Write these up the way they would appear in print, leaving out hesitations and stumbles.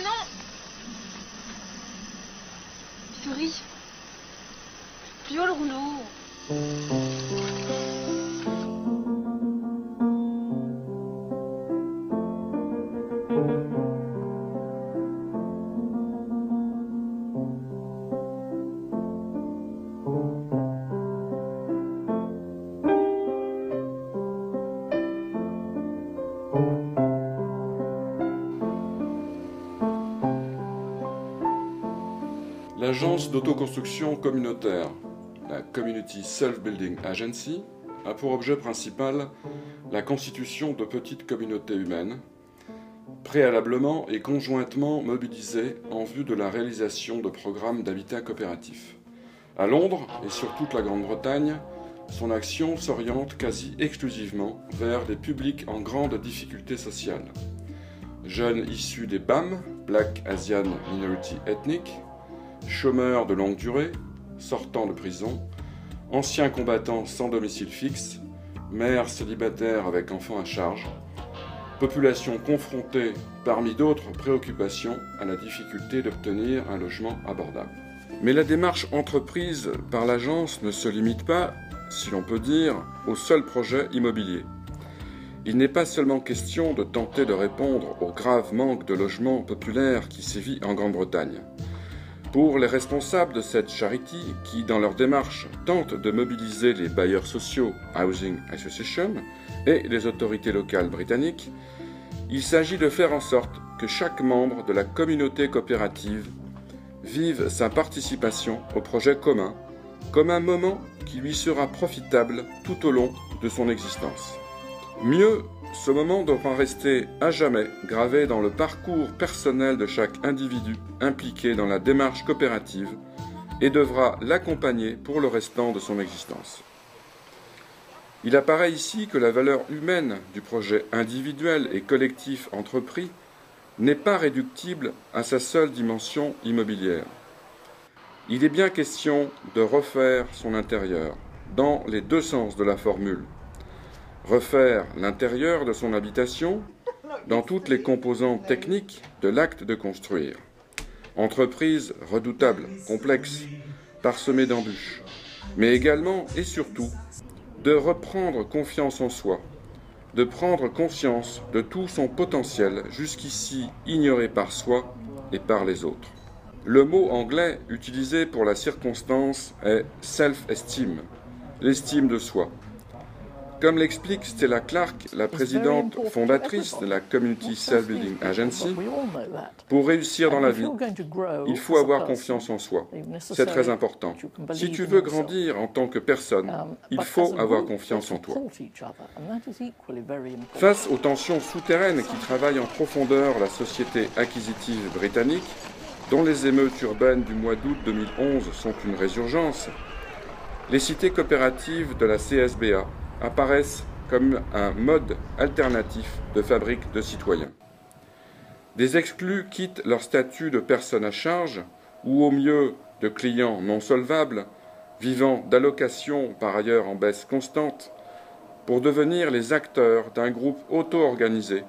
Non. Souris. Plus haut le rouleau. L'agence d'autoconstruction communautaire, la Community Self-Building Agency, a pour objet principal la constitution de petites communautés humaines, préalablement et conjointement mobilisées en vue de la réalisation de programmes d'habitat coopératif. À Londres et sur toute la Grande-Bretagne, son action s'oriente quasi exclusivement vers des publics en grande difficulté sociale. Jeunes issus des BAM, Black Asian Minority Ethnic, chômeurs de longue durée, sortant de prison, anciens combattants sans domicile fixe, mères célibataires avec enfants à charge, population confrontée, parmi d'autres préoccupations, à la difficulté d'obtenir un logement abordable. Mais la démarche entreprise par l'agence ne se limite pas, si l'on peut dire, au seul projet immobilier. Il n'est pas seulement question de tenter de répondre au grave manque de logements populaires qui sévit en Grande-Bretagne. Pour les responsables de cette charity, qui dans leur démarche tentent de mobiliser les bailleurs sociaux Housing Association et les autorités locales britanniques, il s'agit de faire en sorte que chaque membre de la communauté coopérative vive sa participation au projet commun comme un moment qui lui sera profitable tout au long de son existence. Mieux, ce moment devra rester à jamais gravé dans le parcours personnel de chaque individu impliqué dans la démarche coopérative et devra l'accompagner pour le restant de son existence. Il apparaît ici que la valeur humaine du projet individuel et collectif entrepris n'est pas réductible à sa seule dimension immobilière. Il est bien question de refaire son intérieur, dans les deux sens de la formule. Refaire l'intérieur de son habitation dans toutes les composantes techniques de l'acte de construire. Entreprise redoutable, complexe, parsemée d'embûches, mais également et surtout de reprendre confiance en soi, de prendre conscience de tout son potentiel jusqu'ici ignoré par soi et par les autres. Le mot anglais utilisé pour la circonstance est « self-esteem », l'estime de soi. Comme l'explique Stella Clark, la présidente fondatrice de la Community Self-Building Agency, pour réussir dans la vie, il faut avoir confiance en soi. C'est très important. Si tu veux grandir en tant que personne, il faut avoir confiance en toi. Face aux tensions souterraines qui travaillent en profondeur la société acquisitive britannique, dont les émeutes urbaines du mois d'août 2011 sont une résurgence, les cités coopératives de la CSBA apparaissent comme un mode alternatif de fabrique de citoyens. Des exclus quittent leur statut de personnes à charge ou au mieux de clients non solvables, vivant d'allocations par ailleurs en baisse constante, pour devenir les acteurs d'un groupe auto-organisé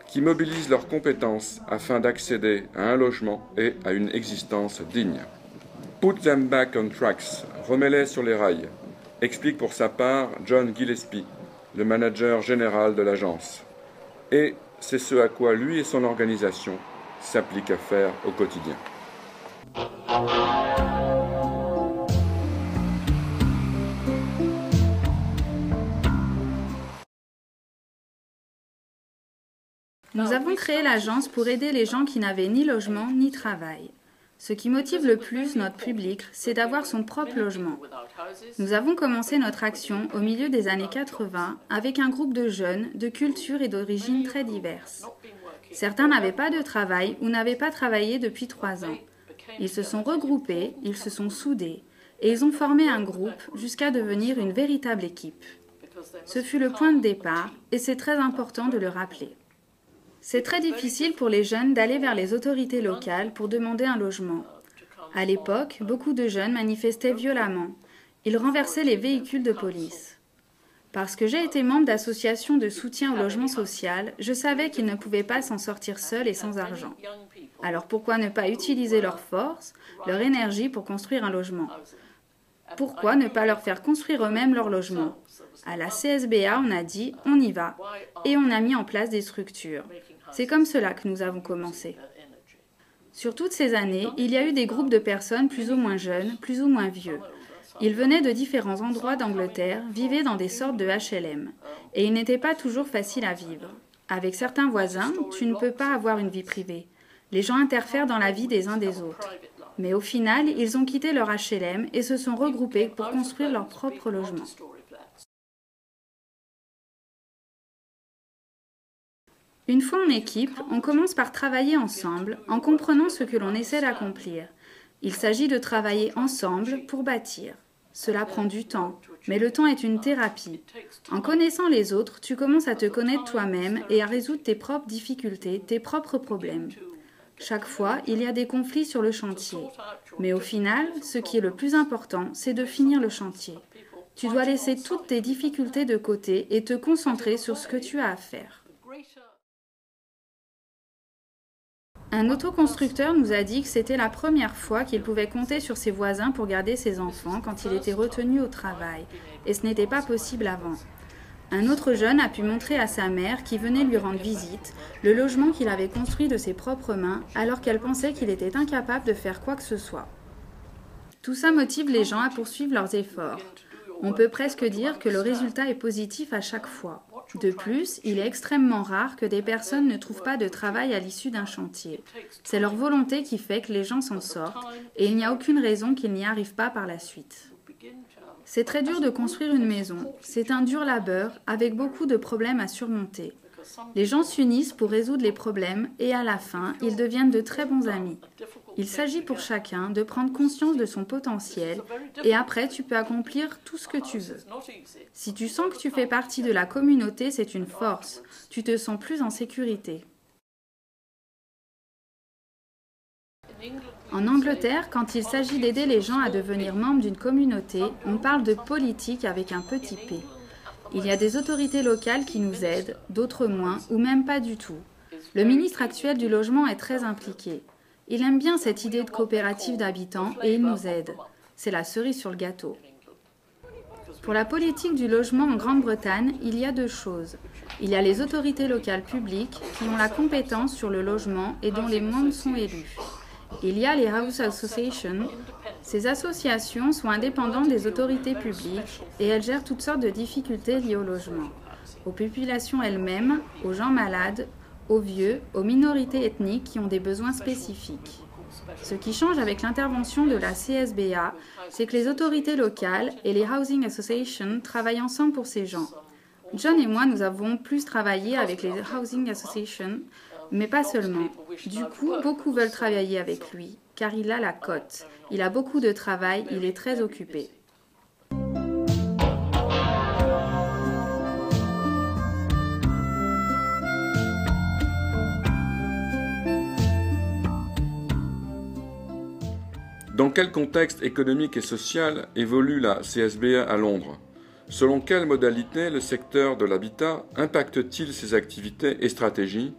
qui mobilise leurs compétences afin d'accéder à un logement et à une existence digne. Put them back on tracks, remets-les sur les rails, explique pour sa part John Gillespie, le manager général de l'agence. Et c'est ce à quoi lui et son organisation s'appliquent à faire au quotidien. Nous avons créé l'agence pour aider les gens qui n'avaient ni logement ni travail. Ce qui motive le plus notre public, c'est d'avoir son propre logement. Nous avons commencé notre action au milieu des années 80 avec un groupe de jeunes de cultures et d'origines très diverses. Certains n'avaient pas de travail ou n'avaient pas travaillé depuis 3 ans. Ils se sont regroupés, ils se sont soudés et ils ont formé un groupe jusqu'à devenir une véritable équipe. Ce fut le point de départ et c'est très important de le rappeler. C'est très difficile pour les jeunes d'aller vers les autorités locales pour demander un logement. À l'époque, beaucoup de jeunes manifestaient violemment. Ils renversaient les véhicules de police. Parce que j'ai été membre d'associations de soutien au logement social, je savais qu'ils ne pouvaient pas s'en sortir seuls et sans argent. Alors pourquoi ne pas utiliser leur force, leur énergie pour construire un logement? Pourquoi ne pas leur faire construire eux-mêmes leur logement? À la CSBA, on a dit « on y va » et on a mis en place des structures. C'est comme cela que nous avons commencé. Sur toutes ces années, il y a eu des groupes de personnes plus ou moins jeunes, plus ou moins vieux. Ils venaient de différents endroits d'Angleterre, vivaient dans des sortes de HLM. Et il n'était pas toujours facile à vivre. Avec certains voisins, tu ne peux pas avoir une vie privée. Les gens interfèrent dans la vie des uns des autres. Mais au final, ils ont quitté leur HLM et se sont regroupés pour construire leur propre logement. Une fois en équipe, on commence par travailler ensemble en comprenant ce que l'on essaie d'accomplir. Il s'agit de travailler ensemble pour bâtir. Cela prend du temps, mais le temps est une thérapie. En connaissant les autres, tu commences à te connaître toi-même et à résoudre tes propres difficultés, tes propres problèmes. Chaque fois, il y a des conflits sur le chantier. Mais au final, ce qui est le plus important, c'est de finir le chantier. Tu dois laisser toutes tes difficultés de côté et te concentrer sur ce que tu as à faire. Un autoconstructeur nous a dit que c'était la première fois qu'il pouvait compter sur ses voisins pour garder ses enfants quand il était retenu au travail, et ce n'était pas possible avant. Un autre jeune a pu montrer à sa mère, qui venait lui rendre visite, le logement qu'il avait construit de ses propres mains, alors qu'elle pensait qu'il était incapable de faire quoi que ce soit. Tout ça motive les gens à poursuivre leurs efforts. On peut presque dire que le résultat est positif à chaque fois. De plus, il est extrêmement rare que des personnes ne trouvent pas de travail à l'issue d'un chantier. C'est leur volonté qui fait que les gens s'en sortent, et il n'y a aucune raison qu'ils n'y arrivent pas par la suite. C'est très dur de construire une maison. C'est un dur labeur, avec beaucoup de problèmes à surmonter. Les gens s'unissent pour résoudre les problèmes, et à la fin, ils deviennent de très bons amis. Il s'agit pour chacun de prendre conscience de son potentiel et après tu peux accomplir tout ce que tu veux. Si tu sens que tu fais partie de la communauté, c'est une force. Tu te sens plus en sécurité. En Angleterre, quand il s'agit d'aider les gens à devenir membres d'une communauté, on parle de politique avec un petit p. Il y a des autorités locales qui nous aident, d'autres moins ou même pas du tout. Le ministre actuel du logement est très impliqué. Il aime bien cette idée de coopérative d'habitants et il nous aide. C'est la cerise sur le gâteau. Pour la politique du logement en Grande-Bretagne, il y a deux choses. Il y a les autorités locales publiques qui ont la compétence sur le logement et dont les membres sont élus. Il y a les House Associations. Ces associations sont indépendantes des autorités publiques et elles gèrent toutes sortes de difficultés liées au logement, aux populations elles-mêmes, aux gens malades, aux vieux, aux minorités ethniques qui ont des besoins spécifiques. Ce qui change avec l'intervention de la CSBA, c'est que les autorités locales et les Housing Associations travaillent ensemble pour ces gens. John et moi, nous avons plus travaillé avec les Housing Associations, mais pas seulement. Du coup, beaucoup veulent travailler avec lui, car il a la cote. Il a beaucoup de travail, il est très occupé. Dans quel contexte économique et social évolue la CSBA à Londres? Selon quelles modalités le secteur de l'habitat impacte-t-il ses activités et stratégies?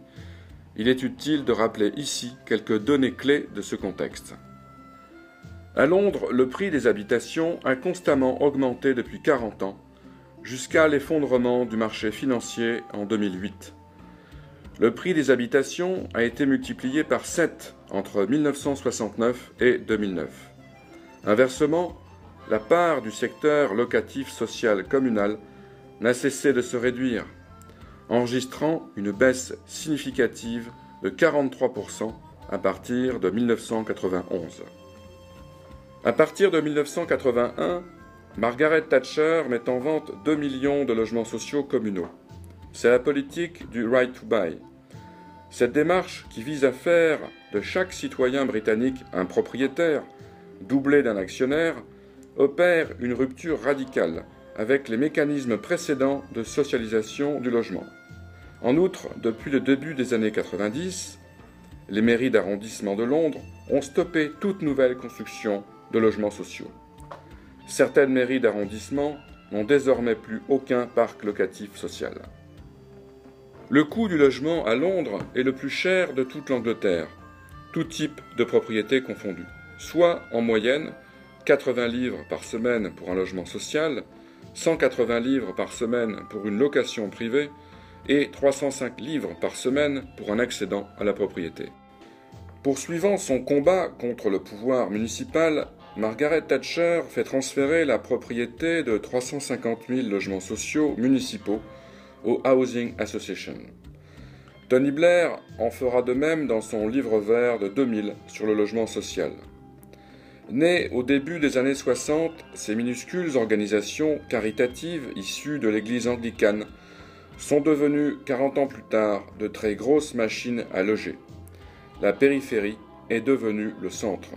Il est utile de rappeler ici quelques données clés de ce contexte. À Londres, le prix des habitations a constamment augmenté depuis 40 ans, jusqu'à l'effondrement du marché financier en 2008. Le prix des habitations a été multiplié par 7 entre 1969 et 2009. Inversement, la part du secteur locatif social communal n'a cessé de se réduire, enregistrant une baisse significative de 43% à partir de 1991. À partir de 1981, Margaret Thatcher met en vente 2 millions de logements sociaux communaux. C'est la politique du right to buy. Cette démarche, qui vise à faire de chaque citoyen britannique un propriétaire, doublé d'un actionnaire, opère une rupture radicale avec les mécanismes précédents de socialisation du logement. En outre, depuis le début des années 90, les mairies d'arrondissement de Londres ont stoppé toute nouvelle construction de logements sociaux. Certaines mairies d'arrondissement n'ont désormais plus aucun parc locatif social. Le coût du logement à Londres est le plus cher de toute l'Angleterre, tout type de propriété confondu, soit en moyenne 80 livres par semaine pour un logement social, 180 livres par semaine pour une location privée et 305 livres par semaine pour un accédant à la propriété. Poursuivant son combat contre le pouvoir municipal, Margaret Thatcher fait transférer la propriété de 350 000 logements sociaux municipaux au Housing Association. Tony Blair en fera de même dans son livre vert de 2000 sur le logement social. Nées au début des années 60, ces minuscules organisations caritatives issues de l'église anglicane sont devenues 40 ans plus tard de très grosses machines à loger. La périphérie est devenue le centre.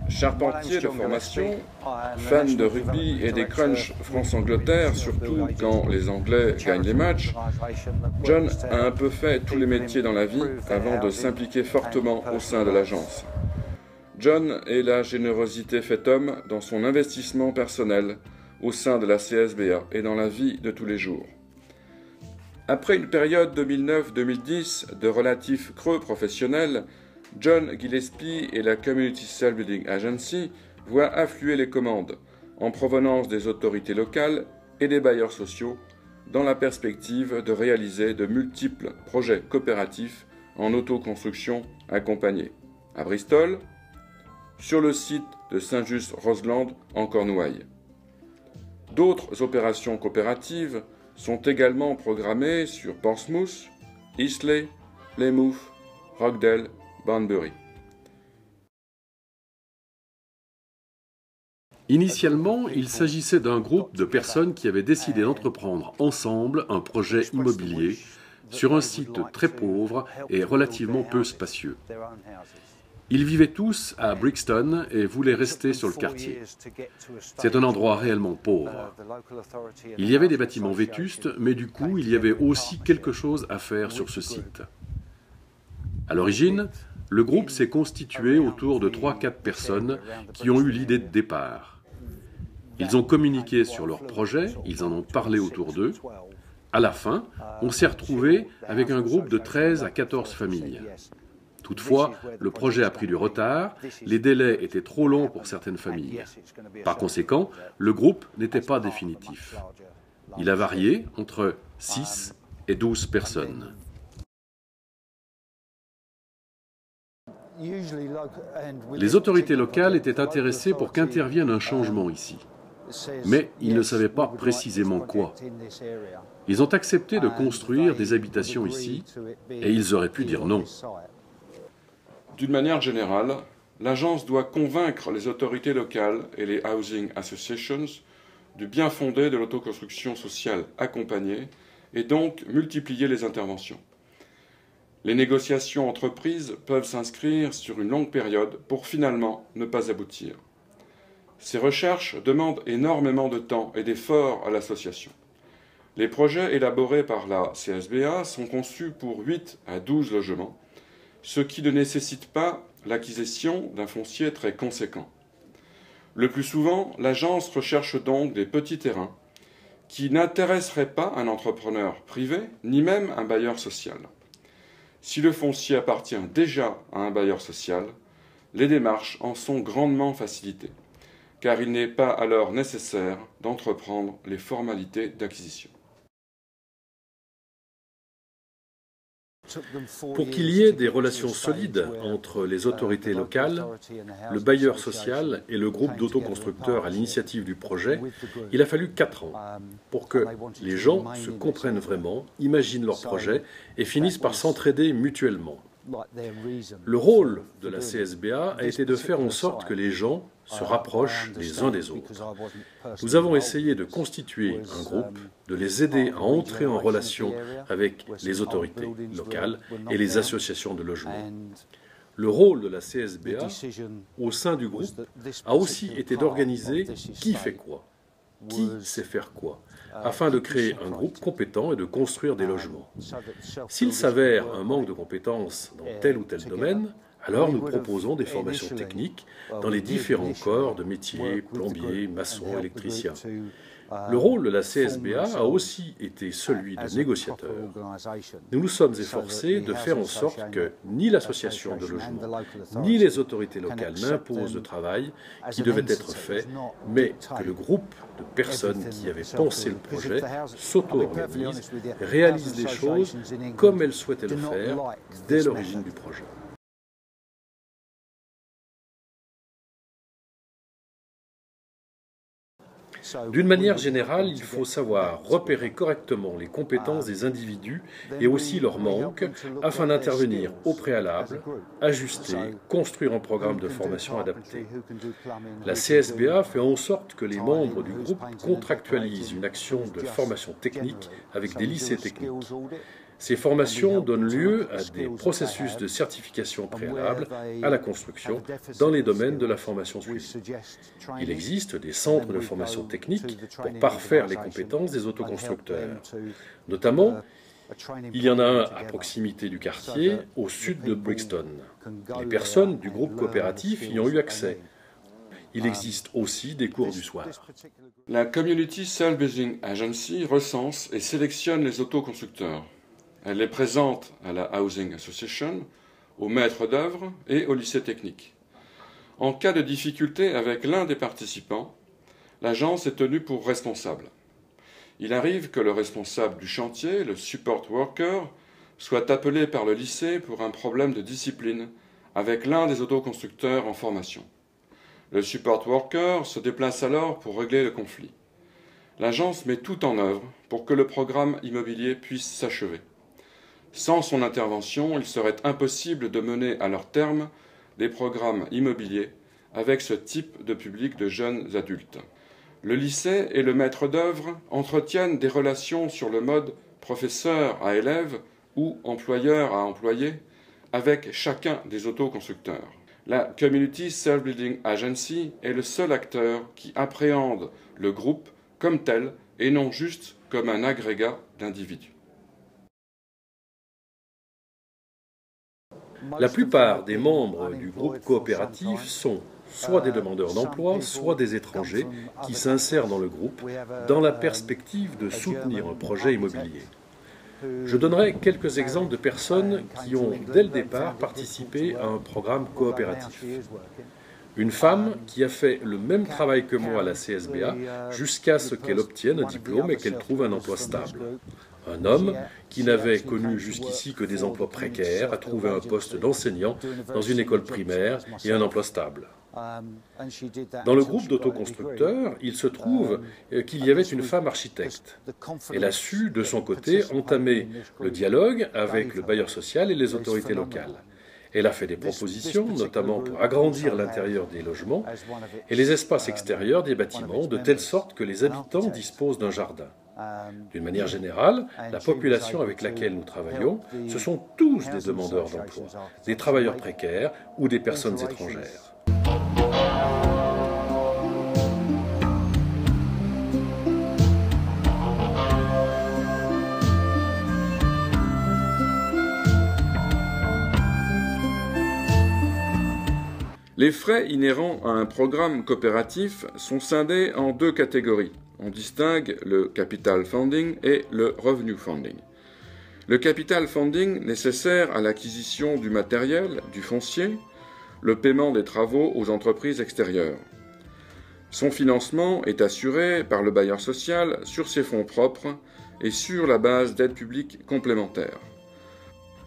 Charpentier de formation, fan de rugby et des crunchs France-Angleterre, surtout quand les Anglais gagnent les matchs, John a un peu fait tous les métiers dans la vie avant de s'impliquer fortement au sein de l'agence. John est la générosité faite homme dans son investissement personnel au sein de la CSBA et dans la vie de tous les jours. Après une période 2009-2010 de relatifs creux professionnels, John Gillespie et la Community Self Building Agency voient affluer les commandes en provenance des autorités locales et des bailleurs sociaux dans la perspective de réaliser de multiples projets coopératifs en autoconstruction accompagnés à Bristol, sur le site de Saint-Just-Roseland en Cornouailles. D'autres opérations coopératives sont également programmées sur Portsmouth, Eastleigh, Plymouth, Rochdale, Banbury. Initialement, il s'agissait d'un groupe de personnes qui avaient décidé d'entreprendre ensemble un projet immobilier sur un site très pauvre et relativement peu spacieux. Ils vivaient tous à Brixton et voulaient rester sur le quartier. C'est un endroit réellement pauvre. Il y avait des bâtiments vétustes, mais du coup, il y avait aussi quelque chose à faire sur ce site. À l'origine, le groupe s'est constitué autour de 3-4 personnes qui ont eu l'idée de départ. Ils ont communiqué sur leur projet, ils en ont parlé autour d'eux. À la fin, on s'est retrouvé avec un groupe de 13 à 14 familles. Toutefois, le projet a pris du retard, les délais étaient trop longs pour certaines familles. Par conséquent, le groupe n'était pas définitif. Il a varié entre 6 et 12 personnes. Les autorités locales étaient intéressées pour qu'intervienne un changement ici. Mais ils ne savaient pas précisément quoi. Ils ont accepté de construire des habitations ici et ils auraient pu dire non. D'une manière générale, l'agence doit convaincre les autorités locales et les housing associations du bien fondé de l'autoconstruction sociale accompagnée et donc multiplier les interventions. Les négociations entreprises peuvent s'inscrire sur une longue période pour finalement ne pas aboutir. Ces recherches demandent énormément de temps et d'efforts à l'association. Les projets élaborés par la CSBA sont conçus pour 8 à 12 logements, ce qui ne nécessite pas l'acquisition d'un foncier très conséquent. Le plus souvent, l'agence recherche donc des petits terrains qui n'intéresseraient pas un entrepreneur privé ni même un bailleur social. Si le foncier appartient déjà à un bailleur social, les démarches en sont grandement facilitées, car il n'est pas alors nécessaire d'entreprendre les formalités d'acquisition. Pour qu'il y ait des relations solides entre les autorités locales, le bailleur social et le groupe d'autoconstructeurs à l'initiative du projet, il a fallu 4 ans pour que les gens se comprennent vraiment, imaginent leur projet et finissent par s'entraider mutuellement. Le rôle de la CSBA a été de faire en sorte que les gens se rapprochent les uns des autres. Nous avons essayé de constituer un groupe, de les aider à entrer en relation avec les autorités locales et les associations de logement. Le rôle de la CSBA au sein du groupe a aussi été d'organiser qui fait quoi. qui sait faire quoi, afin de créer un groupe compétent et de construire des logements. S'il s'avère un manque de compétences dans tel ou tel domaine, alors nous proposons des formations techniques dans les différents corps de métiers, plombiers, maçons, électriciens. Le rôle de la CSBA a aussi été celui de négociateur. Nous nous sommes efforcés de faire en sorte que ni l'association de logement, ni les autorités locales n'imposent le travail qui devait être fait, mais que le groupe de personnes qui avaient pensé le projet s'auto-organise, réalise les choses comme elles souhaitaient le faire dès l'origine du projet. D'une manière générale, il faut savoir repérer correctement les compétences des individus et aussi leurs manques afin d'intervenir au préalable, ajuster, construire un programme de formation adapté. La CSBA fait en sorte que les membres du groupe contractualisent une action de formation technique avec des lycées techniques. Ces formations donnent lieu à des processus de certification préalables à la construction dans les domaines de la formation suivie. Il existe des centres de formation technique pour parfaire les compétences des autoconstructeurs. Notamment, il y en a un à proximité du quartier, au sud de Brixton. Les personnes du groupe coopératif y ont eu accès. Il existe aussi des cours du soir. La Community Self-Building Agency recense et sélectionne les autoconstructeurs. Elle les présente à la Housing Association, aux maîtres d'œuvre et au lycée technique. En cas de difficulté avec l'un des participants, l'agence est tenue pour responsable. Il arrive que le responsable du chantier, le support worker, soit appelé par le lycée pour un problème de discipline avec l'un des autoconstructeurs en formation. Le support worker se déplace alors pour régler le conflit. L'agence met tout en œuvre pour que le programme immobilier puisse s'achever. Sans son intervention, il serait impossible de mener à leur terme des programmes immobiliers avec ce type de public de jeunes adultes. Le lycée et le maître d'œuvre entretiennent des relations sur le mode professeur à élève ou employeur à employé avec chacun des autoconstructeurs. La Community Self-Building Agency est le seul acteur qui appréhende le groupe comme tel et non juste comme un agrégat d'individus. La plupart des membres du groupe coopératif sont soit des demandeurs d'emploi, soit des étrangers qui s'insèrent dans le groupe dans la perspective de soutenir un projet immobilier. Je donnerai quelques exemples de personnes qui ont, dès le départ, participé à un programme coopératif. Une femme qui a fait le même travail que moi à la CSBA jusqu'à ce qu'elle obtienne un diplôme et qu'elle trouve un emploi stable. Un homme qui n'avait connu jusqu'ici que des emplois précaires a trouvé un poste d'enseignant dans une école primaire et un emploi stable. Dans le groupe d'autoconstructeurs, il se trouve qu'il y avait une femme architecte. Elle a su, de son côté, entamer le dialogue avec le bailleur social et les autorités locales. Elle a fait des propositions, notamment pour agrandir l'intérieur des logements et les espaces extérieurs des bâtiments, de telle sorte que les habitants disposent d'un jardin. D'une manière générale, la population avec laquelle nous travaillons, ce sont tous des demandeurs d'emploi, des travailleurs précaires ou des personnes étrangères. Les frais inhérents à un programme coopératif sont scindés en deux catégories. On distingue le capital funding et le revenue funding. Le capital funding nécessaire à l'acquisition du matériel, du foncier, le paiement des travaux aux entreprises extérieures. Son financement est assuré par le bailleur social sur ses fonds propres et sur la base d'aides publiques complémentaires.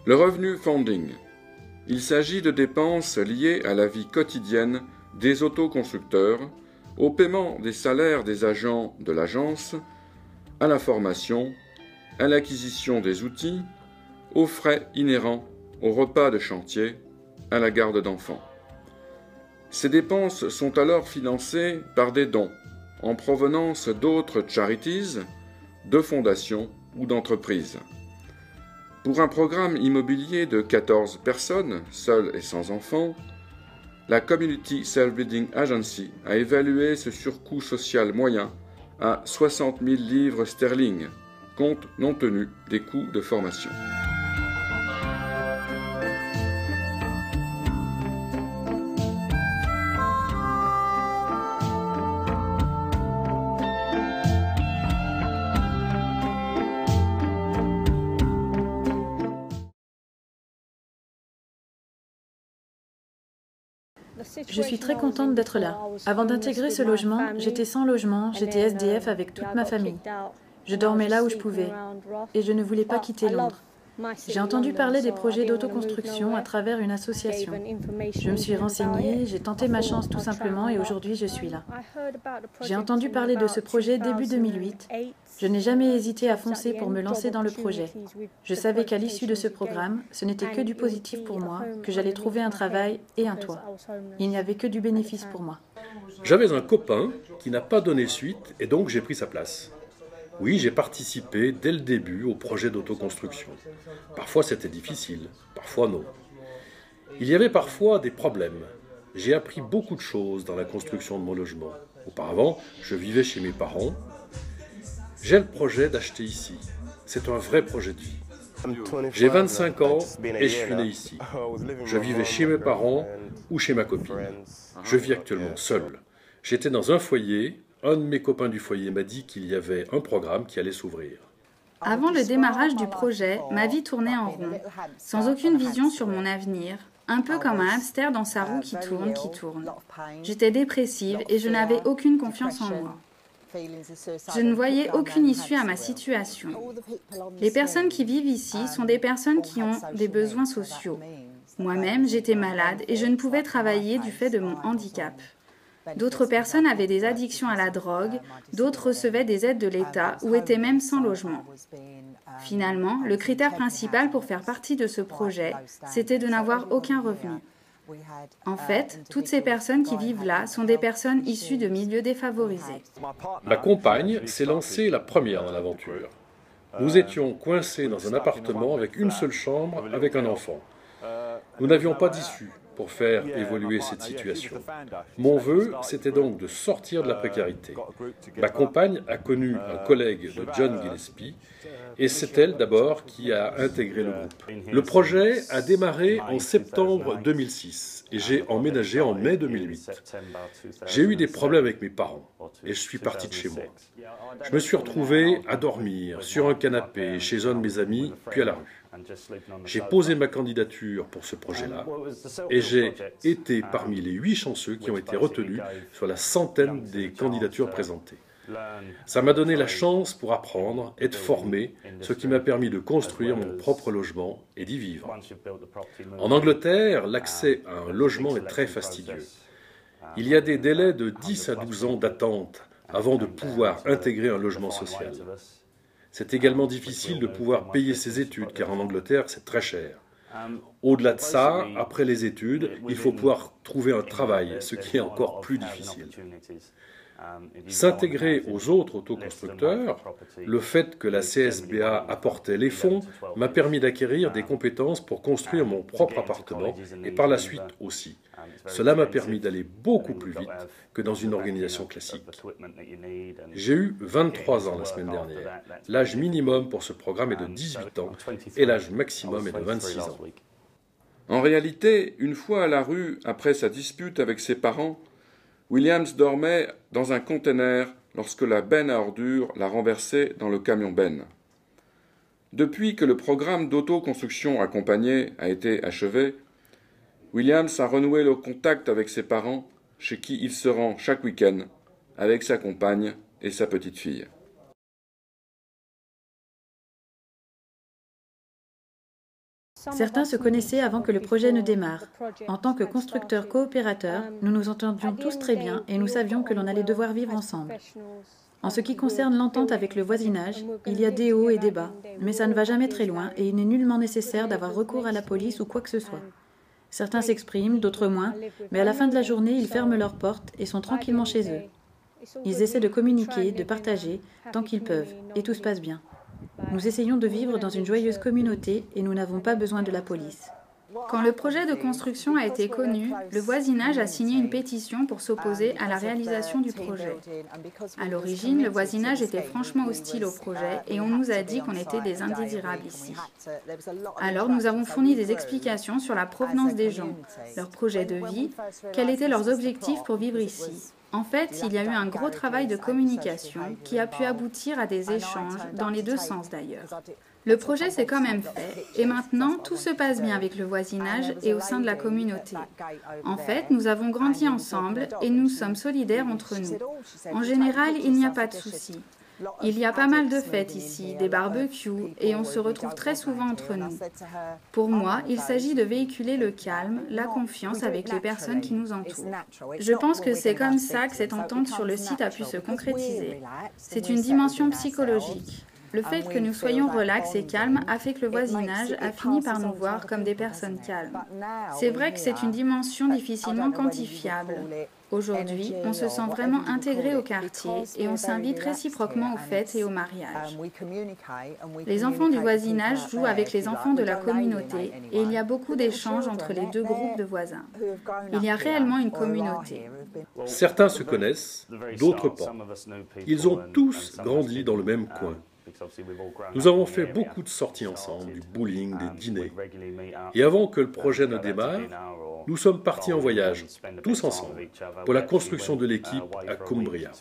Le revenue funding. Il s'agit de dépenses liées à la vie quotidienne des autoconstructeurs, au paiement des salaires des agents de l'agence, à la formation, à l'acquisition des outils, aux frais inhérents au repas de chantier, à la garde d'enfants. Ces dépenses sont alors financées par des dons en provenance d'autres charities, de fondations ou d'entreprises. Pour un programme immobilier de 14 personnes, seules et sans enfants, la Community Self-Building Agency a évalué ce surcoût social moyen à 60 000 livres sterling, compte non tenu des coûts de formation. Je suis très contente d'être là. Avant d'intégrer ce logement, j'étais sans logement, j'étais SDF avec toute ma famille. Je dormais là où je pouvais et je ne voulais pas quitter Londres. J'ai entendu parler des projets d'autoconstruction à travers une association. Je me suis renseignée, j'ai tenté ma chance tout simplement et aujourd'hui je suis là. J'ai entendu parler de ce projet début 2008. Je n'ai jamais hésité à foncer pour me lancer dans le projet. Je savais qu'à l'issue de ce programme, ce n'était que du positif pour moi, que j'allais trouver un travail et un toit. Il n'y avait que du bénéfice pour moi. J'avais un copain qui n'a pas donné suite et donc j'ai pris sa place. Oui, j'ai participé dès le début au projet d'autoconstruction. Parfois c'était difficile, parfois non. Il y avait parfois des problèmes. J'ai appris beaucoup de choses dans la construction de mon logement. Auparavant, je vivais chez mes parents. J'ai le projet d'acheter ici. C'est un vrai projet de vie. J'ai 25 ans et je suis né ici. Je vivais chez mes parents ou chez ma copine. Je vis actuellement seul. J'étais dans un foyer. Un de mes copains du foyer m'a dit qu'il y avait un programme qui allait s'ouvrir. Avant le démarrage du projet, ma vie tournait en rond, sans aucune vision sur mon avenir, un peu comme un hamster dans sa roue qui tourne. J'étais dépressive et je n'avais aucune confiance en moi. Je ne voyais aucune issue à ma situation. Les personnes qui vivent ici sont des personnes qui ont des besoins sociaux. Moi-même, j'étais malade et je ne pouvais travailler du fait de mon handicap. D'autres personnes avaient des addictions à la drogue, d'autres recevaient des aides de l'État ou étaient même sans logement. Finalement, le critère principal pour faire partie de ce projet, c'était de n'avoir aucun revenu. En fait, toutes ces personnes qui vivent là sont des personnes issues de milieux défavorisés. Ma compagne s'est lancée la première dans l'aventure. Nous étions coincés dans un appartement avec une seule chambre avec un enfant. Nous n'avions pas d'issue pour faire évoluer cette situation. Mon vœu, c'était donc de sortir de la précarité. Ma compagne a connu un collègue de John Gillespie, et c'est elle d'abord qui a intégré le groupe. Le projet a démarré en septembre 2006, et j'ai emménagé en mai 2008. J'ai eu des problèmes avec mes parents, et je suis parti de chez moi. Je me suis retrouvé à dormir sur un canapé chez un de mes amis, puis à la rue. J'ai posé ma candidature pour ce projet-là et j'ai été parmi les 8 chanceux qui ont été retenus sur la centaine des candidatures présentées. Ça m'a donné la chance pour apprendre, être formé, ce qui m'a permis de construire mon propre logement et d'y vivre. En Angleterre, l'accès à un logement est très fastidieux. Il y a des délais de 10 à 12 ans d'attente avant de pouvoir intégrer un logement social. C'est également difficile de pouvoir payer ses études, car en Angleterre, c'est très cher. Au-delà de ça, après les études, il faut pouvoir trouver un travail, ce qui est encore plus difficile. S'intégrer aux autres autoconstructeurs, le fait que la CSBA apportait les fonds, m'a permis d'acquérir des compétences pour construire mon propre appartement et par la suite aussi. Cela m'a permis d'aller beaucoup plus vite que dans une organisation classique. J'ai eu 23 ans la semaine dernière. L'âge minimum pour ce programme est de 18 ans et l'âge maximum est de 26 ans. En réalité, une fois à la rue, après sa dispute avec ses parents, Williams dormait dans un conteneur lorsque la benne à ordures l'a renversé dans le camion benne. Depuis que le programme d'autoconstruction accompagné a été achevé, Williams a renoué le contact avec ses parents, chez qui il se rend chaque week-end, avec sa compagne et sa petite fille. Certains se connaissaient avant que le projet ne démarre. En tant que constructeurs coopérateurs, nous nous entendions tous très bien et nous savions que l'on allait devoir vivre ensemble. En ce qui concerne l'entente avec le voisinage, il y a des hauts et des bas, mais ça ne va jamais très loin et il n'est nullement nécessaire d'avoir recours à la police ou quoi que ce soit. Certains s'expriment, d'autres moins, mais à la fin de la journée, ils ferment leurs portes et sont tranquillement chez eux. Ils essaient de communiquer, de partager, tant qu'ils peuvent, et tout se passe bien. Nous essayons de vivre dans une joyeuse communauté et nous n'avons pas besoin de la police. Quand le projet de construction a été connu, le voisinage a signé une pétition pour s'opposer à la réalisation du projet. À l'origine, le voisinage était franchement hostile au projet et on nous a dit qu'on était des indésirables ici. Alors nous avons fourni des explications sur la provenance des gens, leur projet de vie, quels étaient leurs objectifs pour vivre ici. En fait, il y a eu un gros travail de communication qui a pu aboutir à des échanges, dans les deux sens d'ailleurs. Le projet s'est quand même fait et maintenant tout se passe bien avec le voisinage et au sein de la communauté. En fait, nous avons grandi ensemble et nous sommes solidaires entre nous. En général, il n'y a pas de soucis. Il y a pas mal de fêtes ici, des barbecues, et on se retrouve très souvent entre nous. Pour moi, il s'agit de véhiculer le calme, la confiance avec les personnes qui nous entourent. Je pense que c'est comme ça que cette entente sur le site a pu se concrétiser. C'est une dimension psychologique. Le fait que nous soyons relax et calmes a fait que le voisinage a fini par nous voir comme des personnes calmes. C'est vrai que c'est une dimension difficilement quantifiable. Aujourd'hui, on se sent vraiment intégré au quartier et on s'invite réciproquement aux fêtes et aux mariages. Les enfants du voisinage jouent avec les enfants de la communauté et il y a beaucoup d'échanges entre les deux groupes de voisins. Il y a réellement une communauté. Certains se connaissent, d'autres pas. Ils ont tous grandi dans le même coin. Nous avons fait beaucoup de sorties ensemble, du bowling, des dîners. Et avant que le projet ne démarre, nous sommes partis en voyage, tous ensemble, pour la construction de l'équipe à Cumbria.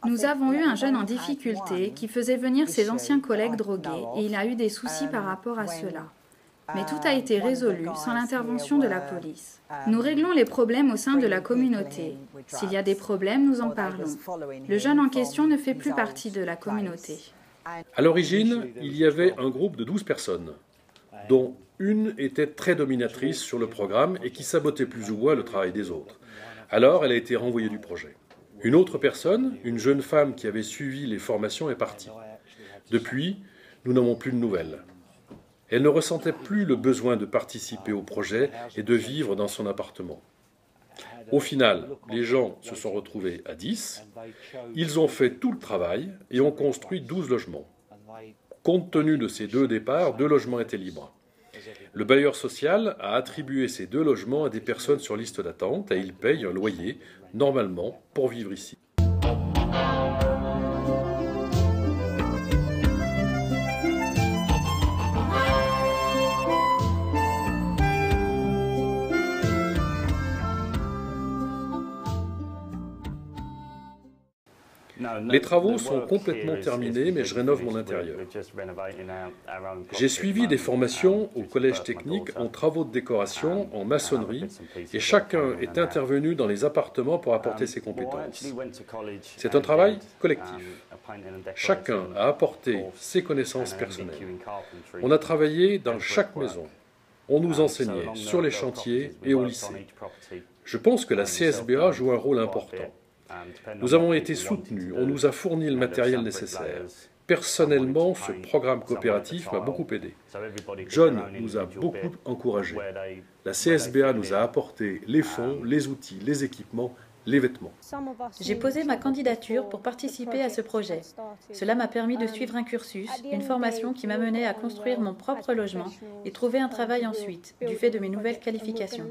Nous avons eu un jeune en difficulté qui faisait venir ses anciens collègues drogués et il a eu des soucis par rapport à cela. Mais tout a été résolu sans l'intervention de la police. Nous réglons les problèmes au sein de la communauté. S'il y a des problèmes, nous en parlons. Le jeune en question ne fait plus partie de la communauté. À l'origine, il y avait un groupe de 12 personnes, dont une était très dominatrice sur le programme et qui sabotait plus ou moins le travail des autres. Alors, elle a été renvoyée du projet. Une autre personne, une jeune femme qui avait suivi les formations, est partie. Depuis, nous n'avons plus de nouvelles. Elle ne ressentait plus le besoin de participer au projet et de vivre dans son appartement. Au final, les gens se sont retrouvés à 10. Ils ont fait tout le travail et ont construit 12 logements. Compte tenu de ces 2 départs, 2 logements étaient libres. Le bailleur social a attribué ces 2 logements à des personnes sur liste d'attente et ils payent un loyer, normalement, pour vivre ici. Les travaux sont complètement terminés, mais je rénove mon intérieur. J'ai suivi des formations au collège technique en travaux de décoration, en maçonnerie, et chacun est intervenu dans les appartements pour apporter ses compétences. C'est un travail collectif. Chacun a apporté ses connaissances personnelles. On a travaillé dans chaque maison. On nous enseignait sur les chantiers et au lycée. Je pense que la CSBA joue un rôle important. Nous avons été soutenus, on nous a fourni le matériel nécessaire. Personnellement, ce programme coopératif m'a beaucoup aidé. John nous a beaucoup encouragés. La CSBA nous a apporté les fonds, les outils, les équipements, les vêtements. J'ai posé ma candidature pour participer à ce projet. Cela m'a permis de suivre un cursus, une formation qui m'a mené à construire mon propre logement et trouver un travail ensuite, du fait de mes nouvelles qualifications.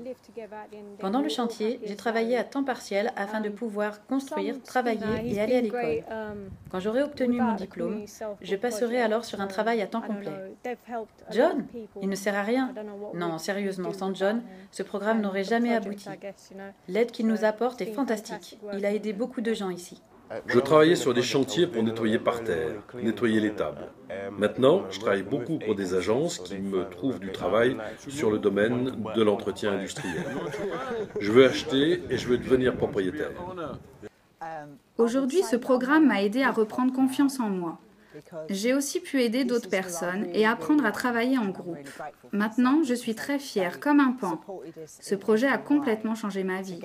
Pendant le chantier, j'ai travaillé à temps partiel afin de pouvoir construire, travailler et aller à l'école. Quand j'aurai obtenu mon diplôme, je passerai alors sur un travail à temps complet. John, il ne sert à rien. Non, sérieusement, sans John, ce programme n'aurait jamais abouti. L'aide qu'il nous apporte est fantastique. Il a aidé beaucoup de gens ici. Je travaillais sur des chantiers pour nettoyer par terre, nettoyer les tables. Maintenant, je travaille beaucoup pour des agences qui me trouvent du travail sur le domaine de l'entretien industriel. Je veux acheter et je veux devenir propriétaire. Aujourd'hui, ce programme m'a aidé à reprendre confiance en moi. J'ai aussi pu aider d'autres personnes et apprendre à travailler en groupe. Maintenant, je suis très fière, comme un paon. Ce projet a complètement changé ma vie.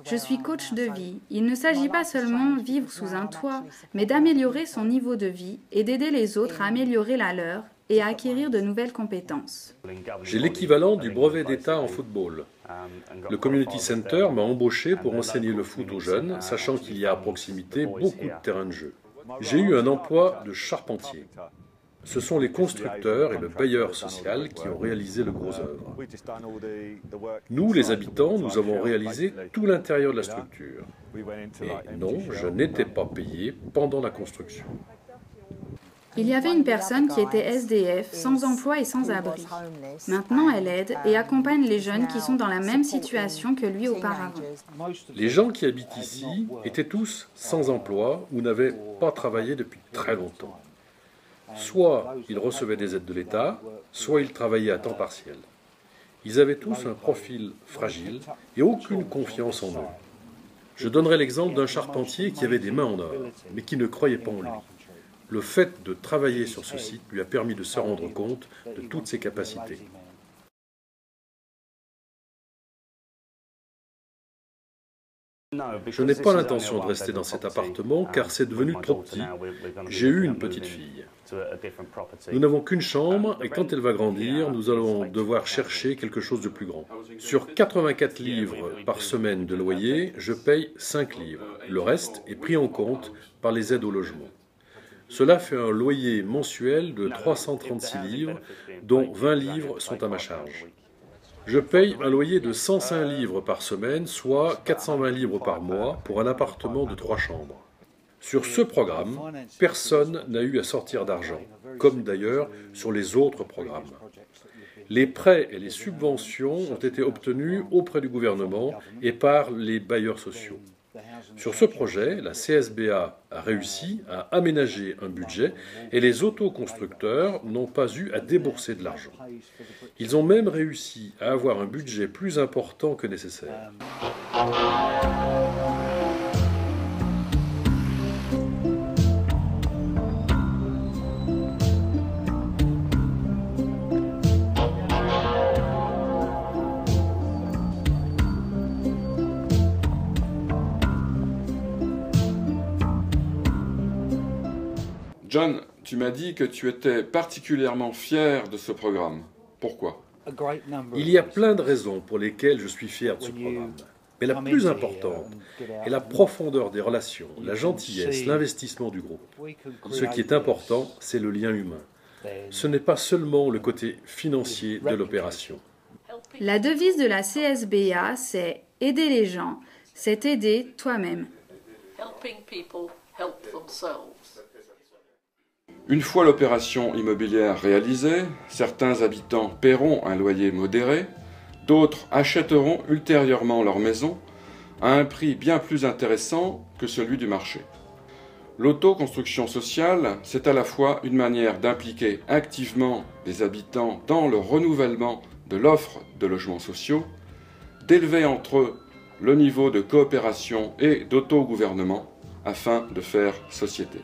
Je suis coach de vie. Il ne s'agit pas seulement de vivre sous un toit, mais d'améliorer son niveau de vie et d'aider les autres à améliorer la leur et à acquérir de nouvelles compétences. J'ai l'équivalent du brevet d'État en football. Le Community Center m'a embauché pour enseigner le foot aux jeunes, sachant qu'il y a à proximité beaucoup de terrains de jeu. J'ai eu un emploi de charpentier. Ce sont les constructeurs et le bailleur social qui ont réalisé le gros œuvre. Nous, les habitants, nous avons réalisé tout l'intérieur de la structure. Et non, je n'étais pas payé pendant la construction. Il y avait une personne qui était SDF, sans emploi et sans abri. Maintenant, elle aide et accompagne les jeunes qui sont dans la même situation que lui auparavant. Les gens qui habitent ici étaient tous sans emploi ou n'avaient pas travaillé depuis très longtemps. Soit ils recevaient des aides de l'État, soit ils travaillaient à temps partiel. Ils avaient tous un profil fragile et aucune confiance en eux. Je donnerai l'exemple d'un charpentier qui avait des mains en or, mais qui ne croyait pas en lui. Le fait de travailler sur ce site lui a permis de se rendre compte de toutes ses capacités. Je n'ai pas l'intention de rester dans cet appartement car c'est devenu trop petit. J'ai eu une petite fille. Nous n'avons qu'une chambre et quand elle va grandir, nous allons devoir chercher quelque chose de plus grand. Sur 84 livres par semaine de loyer, je paye 5 livres. Le reste est pris en compte par les aides au logement. Cela fait un loyer mensuel de 336 livres, dont 20 livres sont à ma charge. Je paye un loyer de 105 livres par semaine, soit 420 livres par mois, pour un appartement de 3 chambres. Sur ce programme, personne n'a eu à sortir d'argent, comme d'ailleurs sur les autres programmes. Les prêts et les subventions ont été obtenus auprès du gouvernement et par les bailleurs sociaux. Sur ce projet, la CSBA a réussi à aménager un budget et les autoconstructeurs n'ont pas eu à débourser de l'argent. Ils ont même réussi à avoir un budget plus important que nécessaire. John, tu m'as dit que tu étais particulièrement fier de ce programme. Pourquoi ? Il y a plein de raisons pour lesquelles je suis fier de ce programme. Mais la plus importante est la profondeur des relations, la gentillesse, l'investissement du groupe. Ce qui est important, c'est le lien humain. Ce n'est pas seulement le côté financier de l'opération. La devise de la CSBA, c'est « Aider les gens, c'est aider toi-même ». Une fois l'opération immobilière réalisée, certains habitants paieront un loyer modéré, d'autres achèteront ultérieurement leur maison à un prix bien plus intéressant que celui du marché. L'autoconstruction sociale, c'est à la fois une manière d'impliquer activement les habitants dans le renouvellement de l'offre de logements sociaux, d'élever entre eux le niveau de coopération et d'autogouvernement afin de faire société.